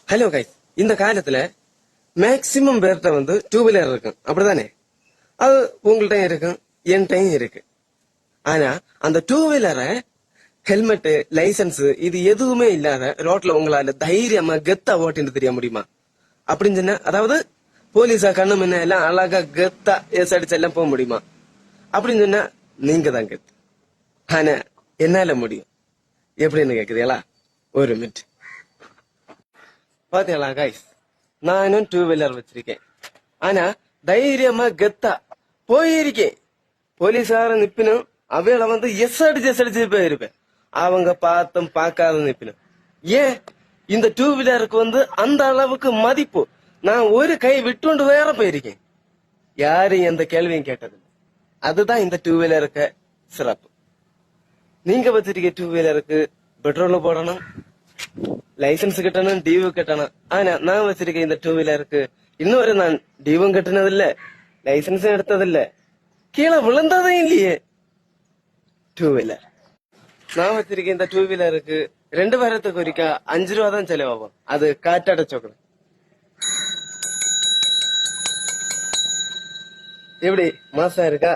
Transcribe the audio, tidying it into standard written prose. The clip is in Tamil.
ஹலோ கைஸ், இந்த காலத்துல மேக்சிமம் பேர்கிட்ட வந்து டூ வீலர் இருக்கும், அப்படிதானே? அது உங்கள்கிட்டயும் இருக்கும், என்கிட்டயும் இருக்கு. ஆனா அந்த டூ வீலரை ஹெல்மெட், லைசன்ஸ் இது எதுவுமே இல்லாத ரோட்ல உங்களால தைரியமா கெத்தா ஓட்டிட்டு தெரிய முடியுமா? அப்படின்னு சொன்னா, அதாவது போலீஸா கண்ணு முன்ன எல்லாம் அழகா கெத்தா எஸ் அடிச்சு எல்லாம் போக முடியுமா? அப்படின்னு சொன்னா நீங்க தான் கெத்து. ஆனா என்னால முடியும். எப்படின்னு கேக்குறீங்களா? ஒரு மினிட். பாத்தீங்களா கைஸ், நானும் டூ வீலர் வச்சிருக்கேன். ஆனா தைரியமா கெத்தா போயிருக்கேன். போலீஸ்காரன் நிப்பினும் அவையில வந்து எஸ் அடிச்சு போயிருப்பேன். அவங்க பார்த்தும் பார்க்காத நிப்பினும். ஏன் இந்த டூ வீலருக்கு வந்து அந்த அளவுக்கு மதிப்பு. நான் ஒரு கை விட்டுண்டு வேற போயிருக்கேன். யாரும் எந்த கேள்வியும் கேட்டது. அதுதான் இந்த டூ வீலருக்கு சிறப்பு. நீங்க வச்சிருக்க டூ வீலருக்கு பெட்ரோல் போடணும், லைசன்ஸ் கிட்டணும், டியூ கட்டணும். ஆனா நான் வச்சிருக்க இந்த டூ வீலருக்கு இன்னொரு நான் டியூவும் கட்டினதில்ல, லைசன்ஸும் எடுத்ததில்ல, கீழே விழுந்ததும் இல்லையே. டூ வீலர் நான் வச்சிருக்க இந்த டூ வீலருக்கு 2 வாரத்துக்கு ஒருக்கா 5 ரூபா தான் செலவாகும். அது காற்றடைச்சோக்கணும். எப்படி மாசம் இருக்கா?